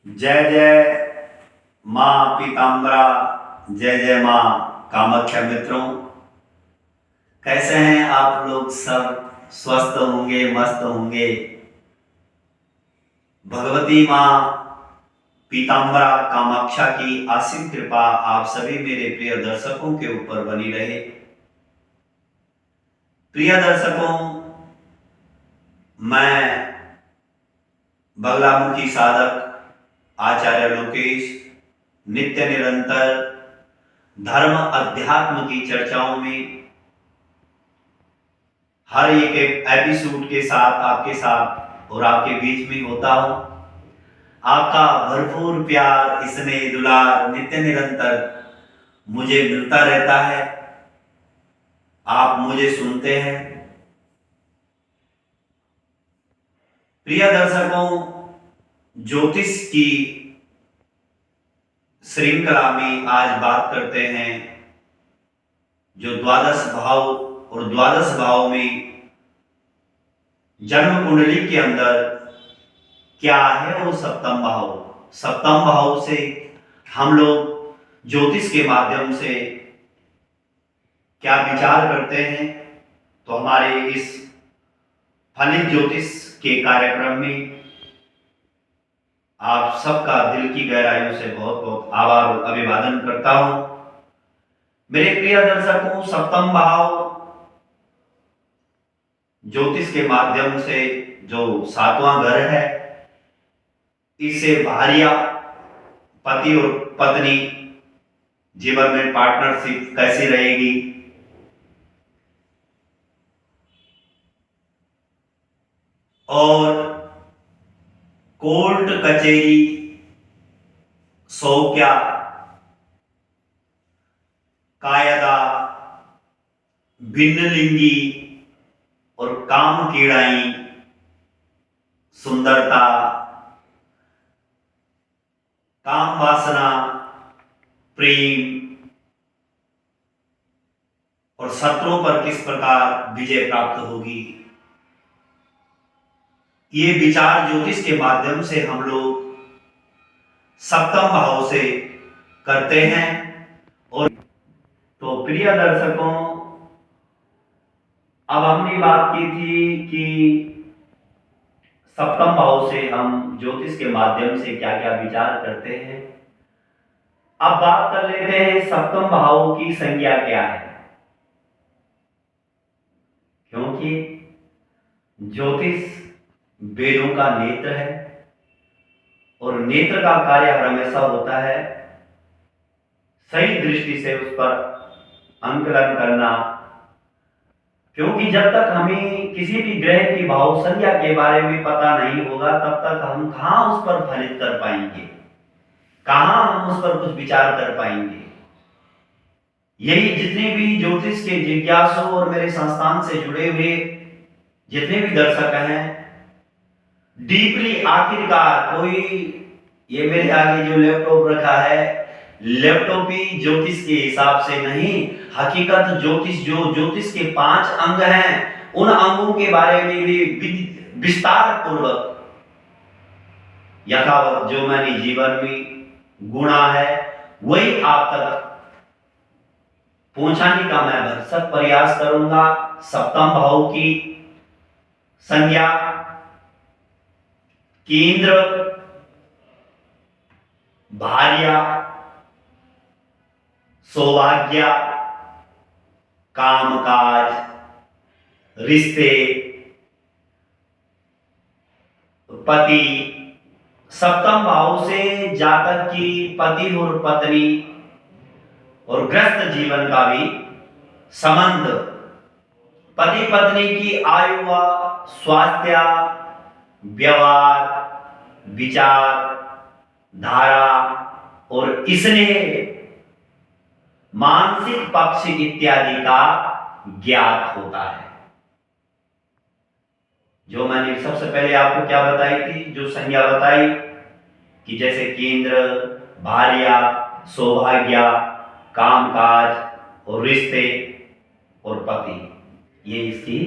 जय जय माँ पीताम्बरा, जय जय माँ कामाख्या। मित्रों, कैसे हैं आप लोग? सब स्वस्थ होंगे, मस्त होंगे। भगवती माँ पीताम्बरा कामाख्या की असीम कृपा आप सभी मेरे प्रिय दर्शकों के ऊपर बनी रहे। प्रिय दर्शकों, मैं बगलामुखी साधक आचार्य लोकेश नित्य निरंतर धर्म अध्यात्म की चर्चाओं में हर एक एपिसोड के साथ आपके साथ और आपके बीच में होता हूं। आपका भरपूर प्यार, स्नेह, दुलार नित्य निरंतर मुझे मिलता रहता है। आप मुझे सुनते हैं। प्रिय दर्शकों, ज्योतिष की श्रृंखला में आज बात करते हैं जो द्वादश भाव और द्वादश भाव में जन्म कुंडली के अंदर क्या है वो सप्तम भाव। सप्तम भाव से हम लोग ज्योतिष के माध्यम से क्या विचार करते हैं, तो हमारे इस फलित ज्योतिष के कार्यक्रम में आप सबका दिल की गहराइयों से बहुत बहुत आभार और अभिवादन करता हूं। मेरे प्रिय दर्शकों, सप्तम भाव ज्योतिष के माध्यम से जो सातवां घर है, इससे भार्या, पति और पत्नी जीवन में पार्टनरशिप कैसी रहेगी, और कोर्ट कचेरी, सौख्या, कायदा, भिन्न लिंगी और काम कीड़ाई, सुंदरता, काम वासना, प्रेम और शत्रुओं पर किस प्रकार विजय प्राप्त होगी, ये विचार ज्योतिष के माध्यम से हम लोग सप्तम भाव से करते हैं। और तो प्रिय दर्शकों, अब हमने बात की थी कि सप्तम भाव से हम ज्योतिष के माध्यम से क्या क्या विचार करते हैं। अब बात कर लेते हैं सप्तम भाव की संज्ञा क्या है, क्योंकि ज्योतिष वेदों का नेत्र है और नेत्र का कार्य हमेशा होता है सही दृष्टि से उस पर अंकलन करना। क्योंकि जब तक हमें किसी भी ग्रह की भाव संख्या के बारे में पता नहीं होगा, तब तक हम कहां उस पर फलित कर पाएंगे, कहां हम उस पर कुछ विचार कर पाएंगे। यही जितने भी ज्योतिष के जिज्ञासु और मेरे संस्थान से जुड़े हुए जितने भी दर्शक हैं, डीपली आखिरकार कोई, ये मेरे आगे जो लैपटॉप रखा है, लैपटॉप ही ज्योतिष के हिसाब से नहीं, हकीकत ज्योतिष जो ज्योतिष के 5 अंग हैं, उन अंगों के बारे में भी विस्तार पूर्वक यथावत जो मैंने जीवन में गुणा है वही आप तक पहुंचाने का मैं भरसक प्रयास करूंगा। सप्तम भाव की संज्ञा केंद्र, भार्या, सौभाग्य, कामकाज, रिश्ते, पति। सप्तम भाव से जातक की पति और पत्नी और ग्रस्त जीवन का भी संबंध, पति पत्नी की आयु व स्वास्थ्य, व्यवहार, विचार धारा और स्नेह, मानसिक पक्ष इत्यादि का ज्ञात होता है। जो मैंने सबसे पहले आपको क्या बताई थी, जो संज्ञा बताई कि जैसे केंद्र, भार्या, सौभाग्य, कामकाज और रिश्ते और पति, ये इसकी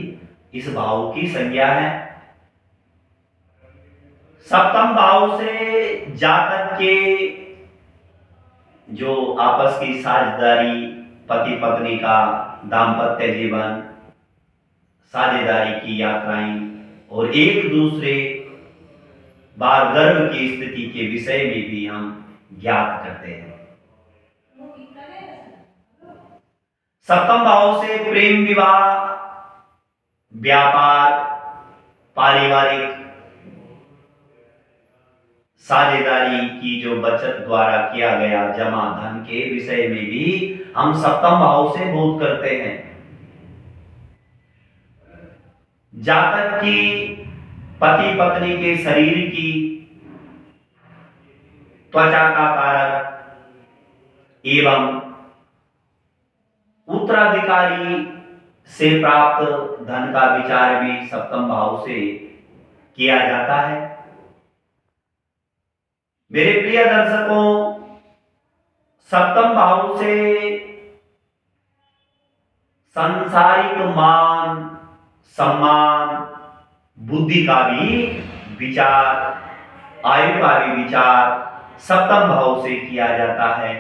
इस भाव की संज्ञा है। सप्तम भाव से जातक के जो आपस की साझेदारी, पति पत्नी का दाम्पत्य जीवन, साझेदारी की यात्राएं और एक दूसरे बार गर्भ की स्थिति के विषय में भी हम ज्ञात करते हैं। सप्तम भाव से प्रेम, विवाह, व्यापार, पारिवारिक साझेदारी की जो बचत द्वारा किया गया जमा धन के विषय में भी हम सप्तम भाव से बोध करते हैं। जातक की पति पत्नी के शरीर की त्वचा का कारक एवं उत्तराधिकारी से प्राप्त धन का विचार भी सप्तम भाव से किया जाता है। मेरे प्रिय दर्शकों, सप्तम भाव से सांसारिक मान सम्मान, बुद्धि का भी विचार, आयु का भी विचार सप्तम भाव से किया जाता है।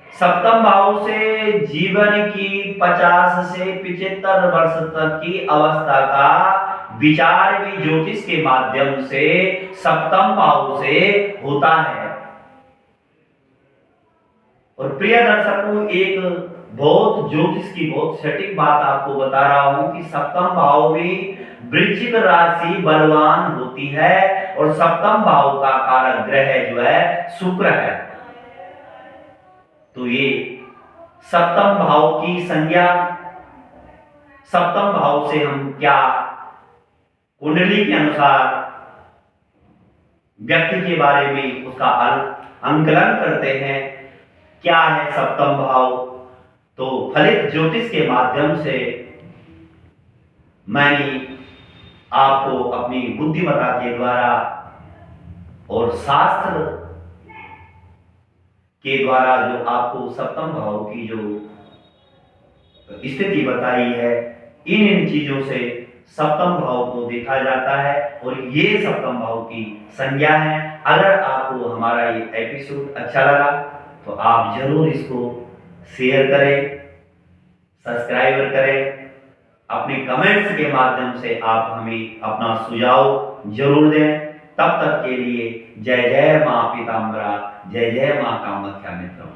सप्तम भाव से जीवन की 50 से 75 वर्ष तक की अवस्था का विचार भी ज्योतिष के माध्यम से सप्तम भाव से होता है। और प्रिय दर्शकों, एक बहुत ज्योतिष की बहुत सटीक बात आपको बता रहा हूं कि सप्तम भाव में वृश्चिक राशि बलवान होती है और सप्तम भाव का कारक ग्रह जो है शुक्र है। तो ये सप्तम भाव की संज्ञा, सप्तम भाव से हम क्या कुंडली के अनुसार व्यक्ति के बारे में उसका अंकलन करते हैं, क्या है सप्तम भाव, तो फलित ज्योतिष के माध्यम से मैंने आपको अपनी बुद्धिमत्ता के द्वारा और शास्त्र के द्वारा जो आपको सप्तम भाव की जो स्थिति बताई है, इन चीजों से सप्तम भाव को देखा जाता है और ये सप्तम भाव की संज्ञा है। अगर आपको हमारा ये एपिसोड अच्छा लगा तो आप जरूर इसको शेयर करें, सब्सक्राइब करें, अपने कमेंट्स के माध्यम से आप हमें अपना सुझाव जरूर दें। तब तक के लिए जय जय मां पीताम्बरा, जय जय मां कामाख्या मित्रम।